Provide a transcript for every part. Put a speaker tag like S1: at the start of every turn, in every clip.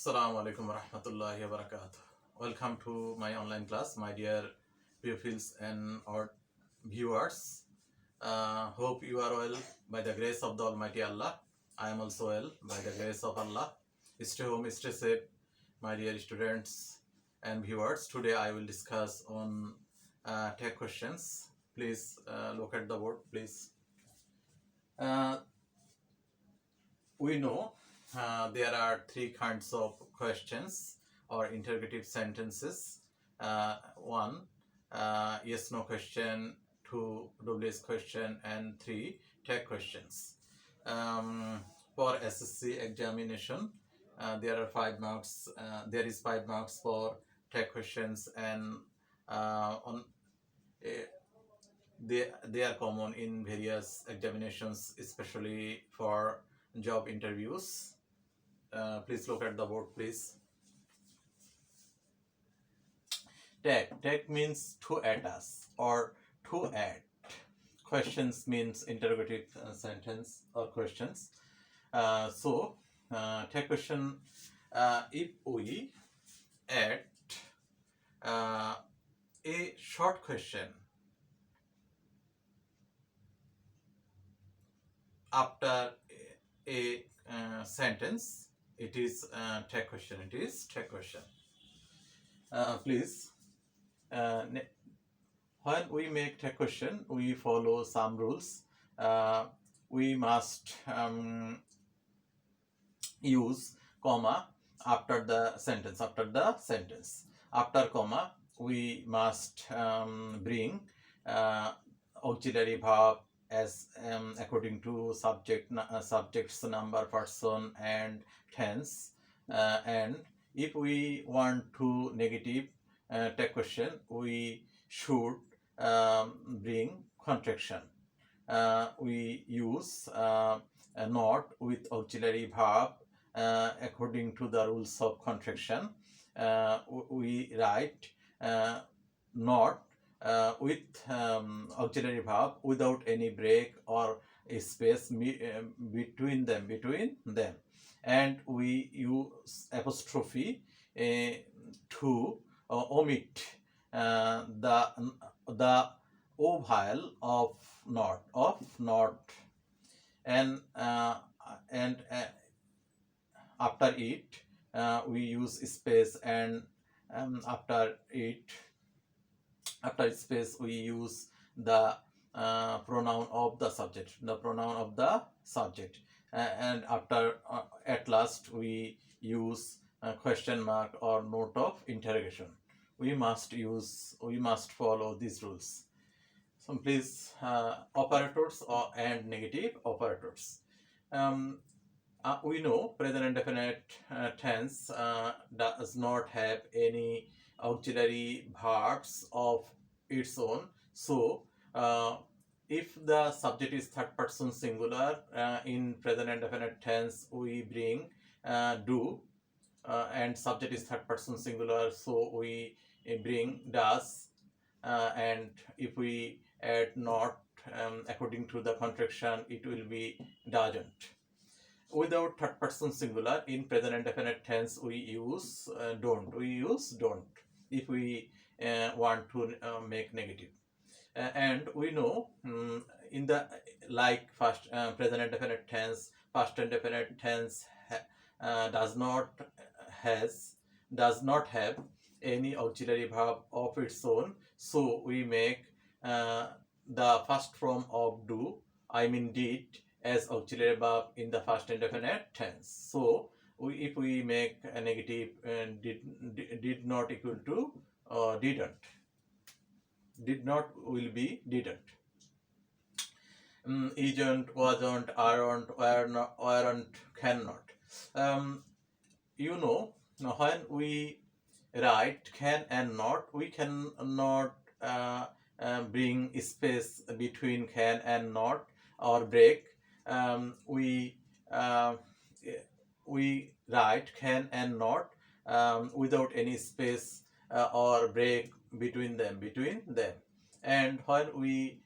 S1: Assalamu alaikum warahmatullahi wabarakatuh. Welcome to my online class, my dear pupils and our viewers. Hope you are well by the grace of the Almighty Allah. I am also well by the grace of Allah. Stay home, stay safe, my dear students and viewers. Today I will discuss on tech questions. Please look at the board, please. We know there are three kinds of questions or interrogative sentences. One, yes no question, two, WS question, and three, tech questions. For SSC examination, there are 5 marks. There is 5 marks for tech questions, and on they are common in various examinations, especially for job interviews. Please look at the board, please. Tag means to attach or to add. Questions means interrogative sentence or questions. Tag question, if we add a short question after a sentence, it is tag question. It is tag question. Please. When we make tag question, we follow some rules. We must use comma after the sentence. After comma, we must bring auxiliary verb as according to subject's number, person, and tense. And if we want to negative tag question, we should bring contraction. We use not with auxiliary verb according to the rules of contraction. We write not with auxiliary verb without any break or a space between them, and we use apostrophe to omit the O vowel of not, and after it we use space, and after space we use the pronoun of the subject, and after at last we use question mark or note of interrogation. We must follow these rules. So please, operators and negative operators. We know present indefinite tense does not have any auxiliary verbs of its own. So if the subject is third person singular, in present indefinite tense we bring do, and subject is third person singular, so we bring does, and if we add not according to the contraction, it will be doesn't. Without third person singular, in present indefinite tense we use don't. If we want to make negative. And we know in the first present indefinite tense, past indefinite tense does not have any auxiliary verb of its own, so we make the first form of do, I mean did, as auxiliary verb in the first indefinite tense. So if we make a negative, did not equal to didn't. Did not will be didn't. Isn't, wasn't, aren't, weren't, cannot. When we write can and not, we cannot bring space between can and not or break. We write can and not without any space or break between them. And when we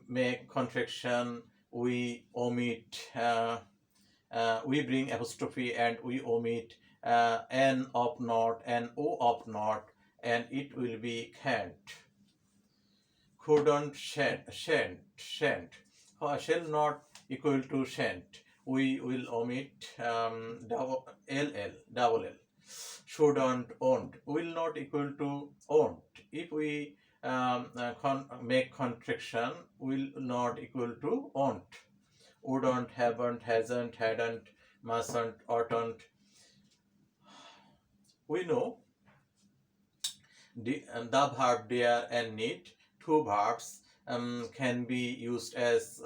S1: make contraction, we omit, we bring apostrophe and we omit N of not, and O of not, and it will be can't. Couldn't, shan't. Shall not equal to shan't. We will omit double L. Shouldn't, won't. Will not equal to won't. If we make contraction, will not equal to won't. Wouldn't, haven't, hasn't, hadn't, mustn't, oughtn't. We know the verb dare and need, two verbs can be used as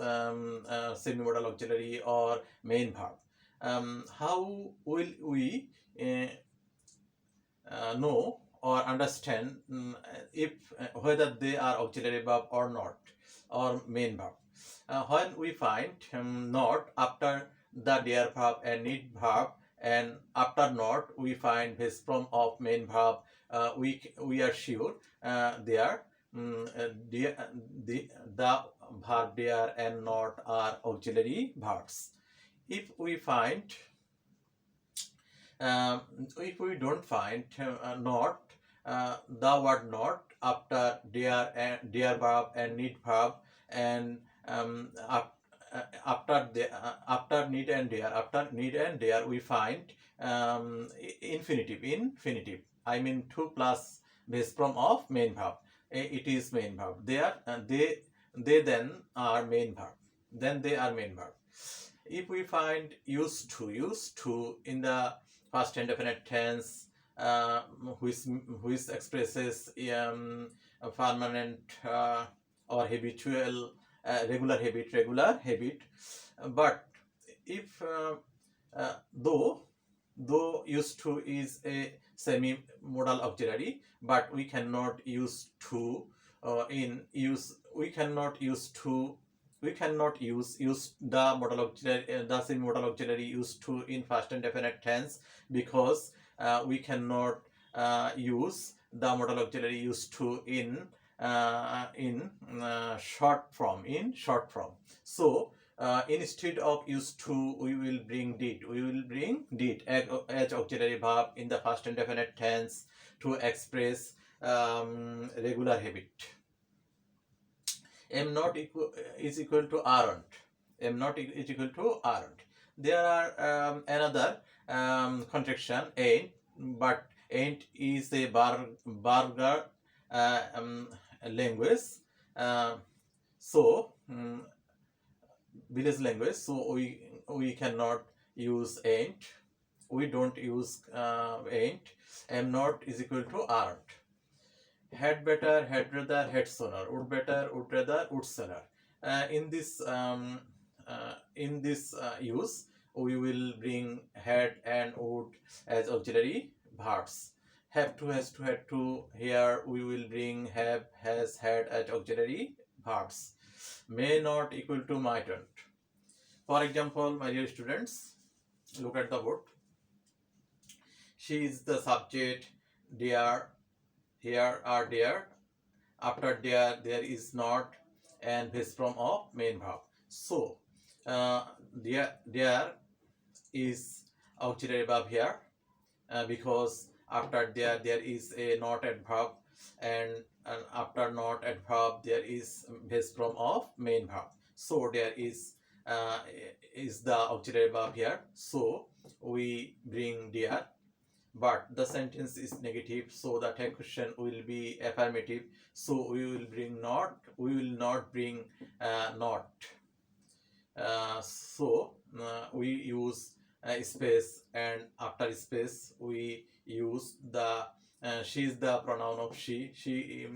S1: semi-modal auxiliary or main verb. How will we know or understand if whether they are auxiliary verb or not, or main verb? When we find not after the dare verb and need verb, and after not we find this form of main verb, we are sure they are the verb dare and not are auxiliary verbs. If we find if we don't find not, the word not after dare verb and need verb, and after need and dare we find infinitive. I mean 2 plus base form of main verb. It is main verb. They then are main verb. If we find used to in the past indefinite tense, which expresses permanent or habitual, regular habit. But if though used to is a semi-modal auxiliary, but we cannot use to we cannot use the modal auxiliary, the semi-modal auxiliary used to in past indefinite tense, because we cannot use the modal auxiliary used to in short form. So instead of used to, we will bring did as auxiliary verb in the past indefinite tense to express regular habit. Am not is equal to aren't. Am not is equal to aren't. There are another contraction, ain't, but ain't is a burger language. So village language. So we cannot use ain't. We don't use ain't. Am not is equal to aren't. Had better, had rather, had sooner. Would better, would rather, would sooner. In this use, we will bring had and would as auxiliary verbs. Have to, has to, had to. Here we will bring have, has, had as auxiliary verbs. May not equal to mightn't. For example, my dear students, look at the board. She is the subject. Dear, here are there. After there is not, and this form of main verb. So there is auxiliary verb here, because after there is a not adverb, and after not adverb there is base form of main verb. So there is the auxiliary verb here. So we bring there. But the sentence is negative, so the tag question will be affirmative. So we will bring not. We will not bring not. So we use space, and after space we use the she is the pronoun of she. She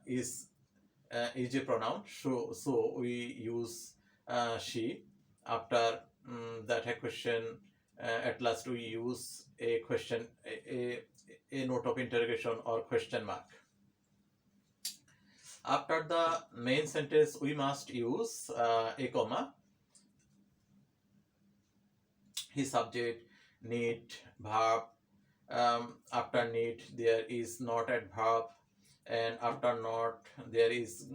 S1: is a pronoun. So we use she. After the tag question, at last we use a question, a note of interrogation or question mark. After the main sentence we must use a comma. His subject, need, verb. After need there is not adverb, and after not there is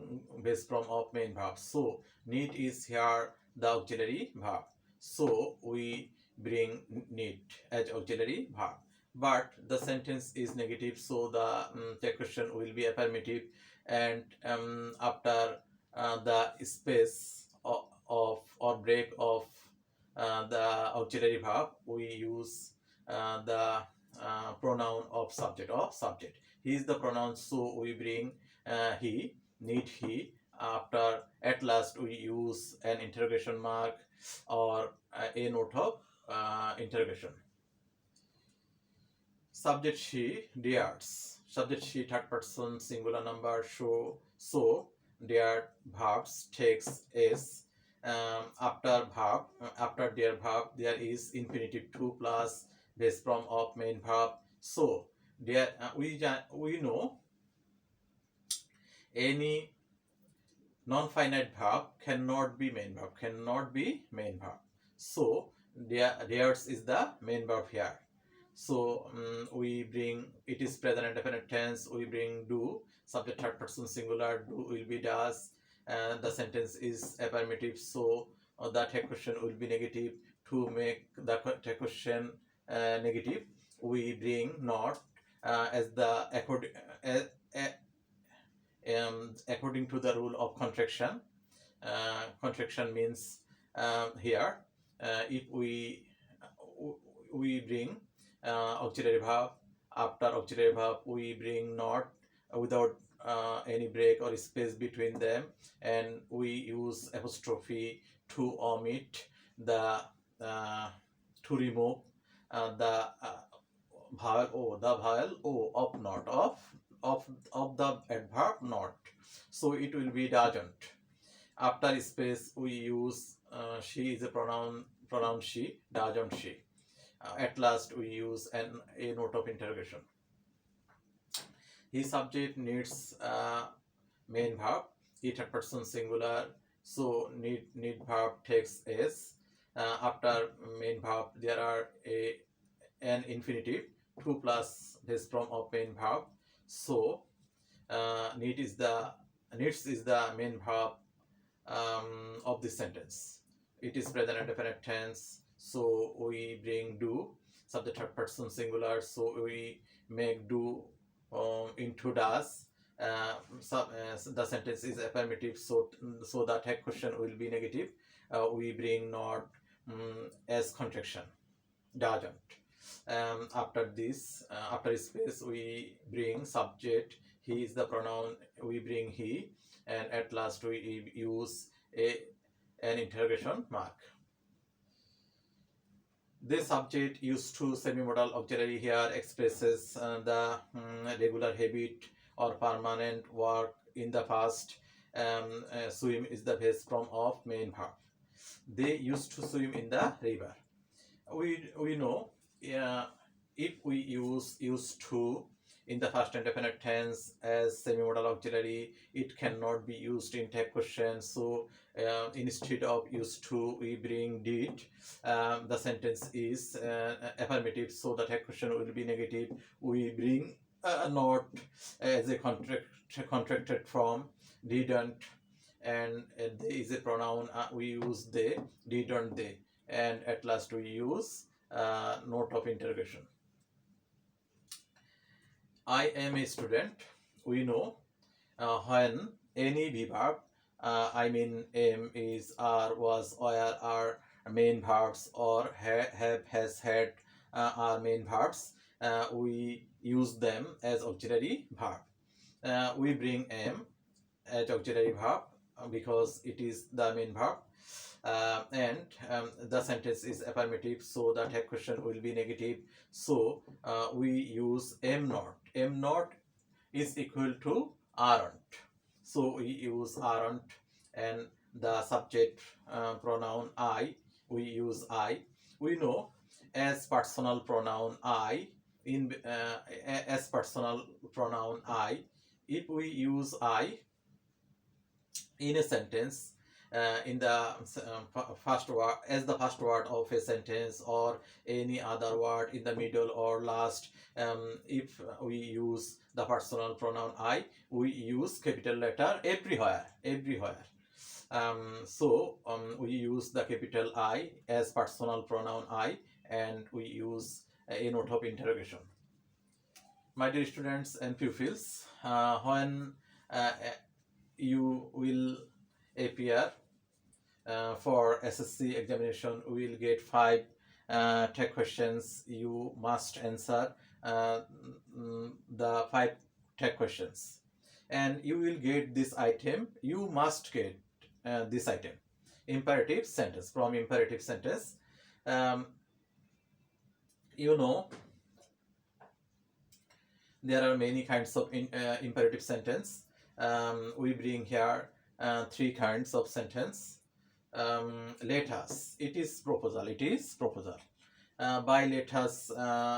S1: base form of main verb. So need is here the auxiliary verb. So we bring need as auxiliary verb. But the sentence is negative, so the take question will be affirmative, and after the space of or break of the auxiliary verb, we use the pronoun of subject. He is the pronoun, so we bring he, need he. After at last we use an interrogation mark or a note of interrogation. Subject she, dares. Subject she, third person singular number. So dare verbs takes s. After verb, after their verb, there is infinitive to plus base form of main verb. So there we know any non-finite verb cannot be main verb. So theirs is the main verb here. So we bring, it is present and definite tense, we bring do, subject third person singular, do will be does, and the sentence is affirmative, so the take question will be negative. To make the take question negative, we bring not as the according to the rule of contraction. Contraction means here if we bring auxiliary verb, after auxiliary verb we bring not without any break or space between them, and we use apostrophe to omit the to remove the vowel o of not of the adverb not, so it will be doesn't. After space we use she is a pronoun she, doesn't she. At last we use a note of interrogation. His subject needs main verb, he third person singular, so need verb takes s. After main verb there are an infinitive, to plus base form of main verb. So needs is the main verb of this sentence. It is present and definite tense, so we bring do, subject third person singular, so we make do into does. The sentence is affirmative, so the take question will be negative. We bring not as contraction, doesn't. After this, after space we bring subject, he is the pronoun, we bring he, and at last we use an interrogation mark. This subject used to semi-modal auxiliary here expresses the regular habit or permanent work in the past. Swim is the base form of main verb. They used to swim in the river. We know if we use used to in the past indefinite tense as semi-modal auxiliary, it cannot be used in take question. So instead of used to, we bring did. The sentence is affirmative, so the take question will be negative. We bring not as a contracted from, didn't, and they is a pronoun. We use they, didn't they, and at last we use note of interrogation. I am a student. We know when any verb, I mean am, is, are, was, were are main verbs, or have, has, had are main verbs, we use them as auxiliary verb. We bring am as auxiliary verb because it is the main verb. And the sentence is affirmative, so the take question will be negative. So we use am not. Am not is equal to aren't, so we use aren't, and the subject pronoun I, we use I. We know as personal pronoun I, in as personal pronoun I, if we use I in a sentence, in the first word, as the first word of a sentence, or any other word in the middle or last, if we use the personal pronoun I, we use capital letter everywhere. We use the capital I as personal pronoun I, and we use a note of interrogation. My dear students and pupils, when you will appear for SSC examination, we will get 5 tech questions. You must answer the 5 tech questions, and you will get this item. You must get this item, imperative sentence. From imperative sentence, you know, there are many kinds of imperative sentence. We bring here 3 kinds of sentence. Let us, it is proposal, by let us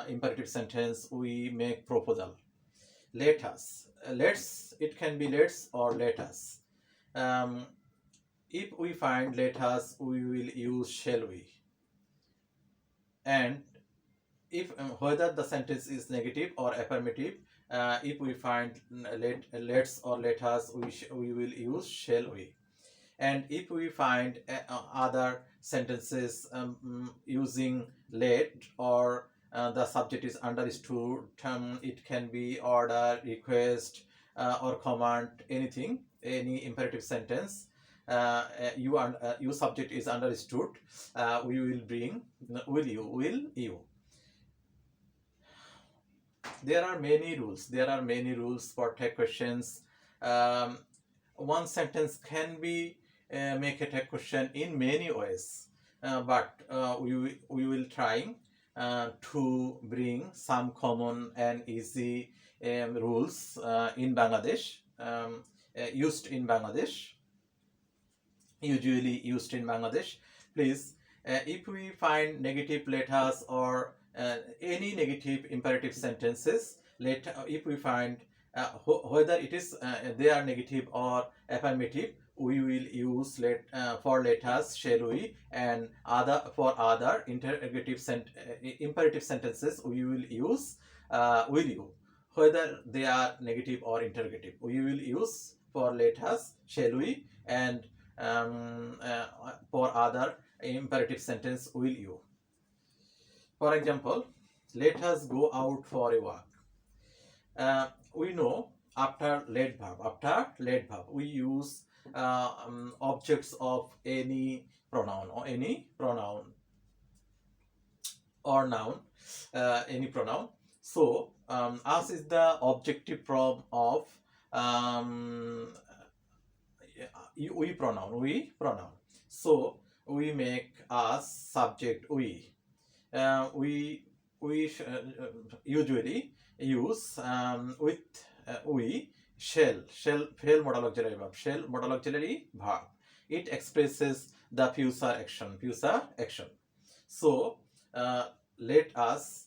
S1: imperative sentence we make proposal. Let us, let's, it can be let's or let us. If we find let us, we will use shall we. And if whether the sentence is negative or affirmative, if we find let's or let us, we will use shall we. And if we find other sentences using let or the subject is understood, it can be order, request, or command, anything, any imperative sentence, your subject is understood, we will bring will you. There are many rules for tech questions. One sentence can be make a tech question in many ways, but we will try to bring some common and easy rules in Bangladesh, used in Bangladesh, usually used in Bangladesh. Please, if we find negative letters or any negative imperative sentences, if we find whether it is they are negative or affirmative, we will use for letters shall we, and for other interrogative imperative sentences we will use will you. Whether they are negative or interrogative, we will use for letters shall we, and for other imperative sentence will you. For example, let us go out for a walk. We know after let verb we use objects of any pronoun or noun, any pronoun. So us is the objective form of we pronoun. So we make us subject we. We usually use with we shall modal auxiliary verb. It expresses the future action. So let us,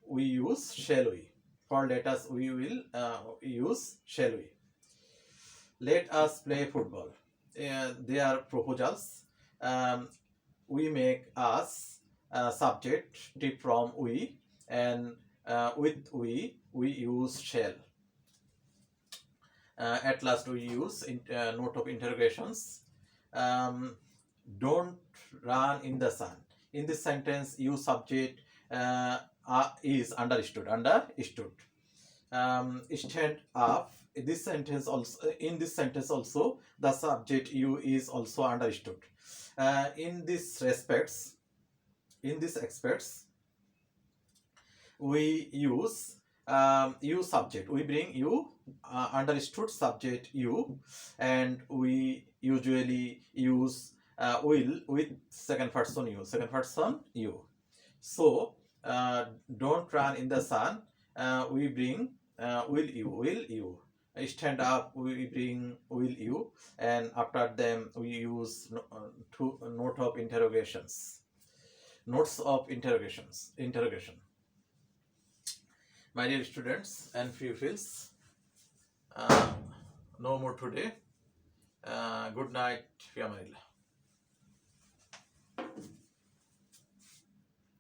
S1: we use shall we. For let us, we will use shall we. Let us play football. They are proposals. We make us subject from we, and with we use shall. At last we use note of interrogations. Don't run in the sun. In this sentence, you subject is understood. Stand up. In this sentence also the subject you is also understood. In these aspects, we use you subject. We bring you understood subject you, and we usually use will with second person you. So don't run in the sun. We bring will you. Stand up, we bring will you, and after them we use note of interrogations. Notes of interrogation. My dear students and pupils, no more today. Good night. Fi Amanillah.